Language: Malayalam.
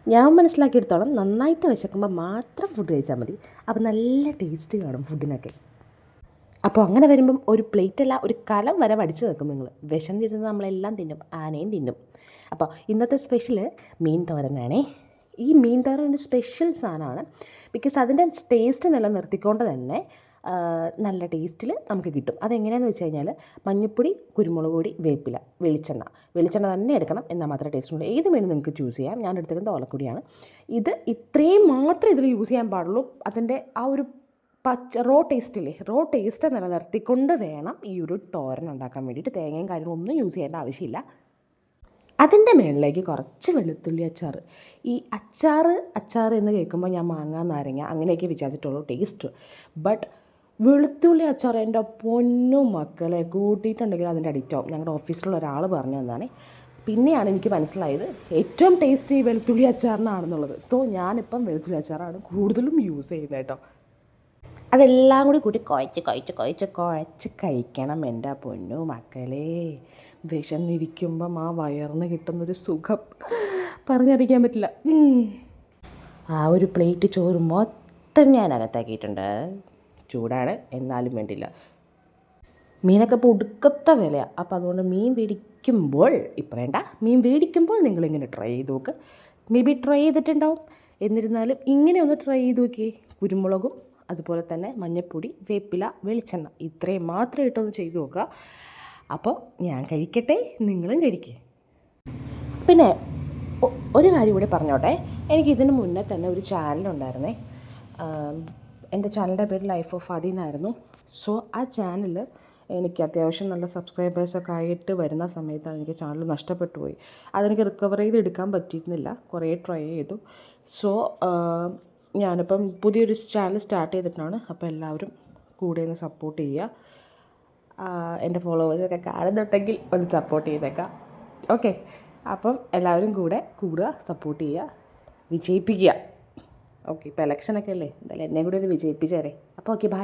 ഞാൻ മനസ്സിലാക്കിയെടുത്തോളം നന്നായിട്ട് വിശക്കുമ്പോൾ മാത്രം ഫുഡ് കഴിച്ചാൽ മതി. അപ്പോൾ നല്ല ടേസ്റ്റ് കാണും ഫുഡിനൊക്കെ. അപ്പോൾ അങ്ങനെ വരുമ്പം ഒരു പ്ലേറ്റല്ല, ഒരു കലം വരെ വടിച്ച് വെക്കും നിങ്ങൾ. വിശന്നിരുന്ന് നമ്മളെല്ലാം തിന്നും, ആനയും തിന്നും. അപ്പോൾ ഇന്നത്തെ സ്പെഷ്യൽ മീൻ തോരനാണേ. ഈ മീൻ തോരൻ ഒരു സ്പെഷ്യൽ സാധനമാണ്. ബിക്കോസ് അതിൻ്റെ ടേസ്റ്റ് നിലനിർത്തിക്കൊണ്ട് തന്നെ നല്ല ടേസ്റ്റിൽ നമുക്ക് കിട്ടും. അതെങ്ങനെയാണെന്ന് വെച്ച് കഴിഞ്ഞാൽ മഞ്ഞൾപ്പൊടി, കുരുമുളക് പൊടി, വേപ്പില, വെളിച്ചെണ്ണ തന്നെ എടുക്കണം, എന്നാൽ മാത്രമേ ടേസ്റ്റ് ഉള്ളൂ. ഏത് മീനും നിങ്ങൾക്ക് ചൂസ് ചെയ്യാം. ഞാൻ എടുത്തേക്കുന്നത് ഓലക്കൊടിയാണ്. ഇത് ഇത്രയും മാത്രമേ ഇതിൽ യൂസ് ചെയ്യാൻ പാടുള്ളൂ. അതിൻ്റെ ആ ഒരു റോ ടേസ്റ്റ് നിലനിർത്തിക്കൊണ്ട് വേണം ഈ ഒരു തോരൻ ഉണ്ടാക്കാൻ വേണ്ടിയിട്ട്. തേങ്ങയും കാര്യങ്ങളൊന്നും യൂസ് ചെയ്യേണ്ട ആവശ്യമില്ല. അതിൻ്റെ മുകളിലേക്ക് കുറച്ച് വെളുത്തുള്ളി അച്ചാർ. ഈ അച്ചാർ എന്ന് കേൾക്കുമ്പോൾ ഞാൻ മാങ്ങ, നാരങ്ങ അങ്ങനെയൊക്കെ വിചാരിച്ചിട്ടുള്ളൂ ടേസ്റ്റ്. ബട്ട് വെളുത്തുള്ളി അച്ചാർ എൻ്റെ പൊന്നു മക്കളെ കൂട്ടിയിട്ടുണ്ടെങ്കിൽ അതിൻ്റെ അഡിക്റ്റ് ആവും. ഞങ്ങളുടെ ഓഫീസിലുള്ള ഒരാൾ പറഞ്ഞു തന്നാണ്. പിന്നെയാണ് എനിക്ക് മനസ്സിലായത് ഏറ്റവും ടേസ്റ്റ് ഈ വെളുത്തുള്ളി അച്ചാറിനാണെന്നുള്ളത്. സോ ഞാനിപ്പം വെളുത്തുള്ളി അച്ചാറാണ് കൂടുതലും യൂസ് ചെയ്യുന്നത് കേട്ടോ. അതെല്ലാം കൂടി കൂട്ടി കുഴച്ച് കഴിക്കണം എൻ്റെ പൊന്നു മക്കളെ. വിശന്നിരിക്കുമ്പം ആ വയറിന് കിട്ടുന്നൊരു സുഖം പറഞ്ഞറിയിക്കാൻ പറ്റില്ല. ആ ഒരു പ്ലേറ്റ് ചോറ് മൊത്തം ഞാൻ അകത്താക്കിയിട്ടുണ്ട്. ചൂടാണ്, എന്നാലും വേണ്ടില്ല. മീനൊക്കെ ഇപ്പോൾ ഒടുക്കത്തെ വിലയാണ്. അപ്പോൾ അതുകൊണ്ട് മീൻ മേടിക്കുമ്പോൾ ഇപ്പം വേണ്ട, മീൻ മേടിക്കുമ്പോൾ നിങ്ങളിങ്ങനെ ട്രൈ ചെയ്ത് നോക്ക്. മേ ബി ട്രൈ ചെയ്തിട്ടുണ്ടാവും. എന്നിരുന്നാലും ഇങ്ങനെ ഒന്ന് ട്രൈ ചെയ്ത് നോക്കിയേ. കുരുമുളകും അതുപോലെ തന്നെ മഞ്ഞൾപ്പൊടി, വേപ്പില, വെളിച്ചെണ്ണ ഇത്രയും മാത്രം ഇട്ടൊന്ന് ചെയ്ത് നോക്കുക. അപ്പോൾ ഞാൻ കഴിക്കട്ടെ, നിങ്ങളും കഴിക്കുക. പിന്നെ ഒരു കാര്യം കൂടി പറഞ്ഞോട്ടെ. എനിക്കിതിന് മുന്നേ തന്നെ ഒരു ചാനലുണ്ടായിരുന്നേ. എൻ്റെ ചാനലിൻ്റെ പേര് ലൈഫ് ഓഫ് ഫാദി എന്നായിരുന്നു. സോ ആ ചാനൽ എനിക്ക് അത്യാവശ്യം നല്ല സബ്സ്ക്രൈബേഴ്സൊക്കെ ആയിട്ട് വരുന്ന സമയത്താണ് എനിക്ക് ചാനൽ നഷ്ടപ്പെട്ടു പോയി. അതെനിക്ക് റിക്കവർ ചെയ്തെടുക്കാൻ പറ്റിയിരുന്നില്ല. കുറേ ട്രൈ ചെയ്തു. സോ ഞാനിപ്പം പുതിയൊരു ചാനൽ സ്റ്റാർട്ട് ചെയ്തിട്ടാണ്. അപ്പോൾ എല്ലാവരും കൂടെ ഒന്ന് സപ്പോർട്ട് ചെയ്യുക. എൻ്റെ ഫോളോവേഴ്സൊക്കെ കാണുന്നുണ്ടെങ്കിൽ ഒന്ന് സപ്പോർട്ട് ചെയ്തേക്കാം. ഓക്കെ, അപ്പം എല്ലാവരും കൂടെ കൂടുക, സപ്പോർട്ട് ചെയ്യുക, വിജയിപ്പിക്കുക. ഓക്കെ, ഇപ്പോൾ ഇലക്ഷനൊക്കെ അല്ലേ, എന്തായാലും എന്നെ കൂടി ഒന്ന് വിജയിപ്പിച്ചേരെ. അപ്പോൾ ഓക്കെ, ബൈ.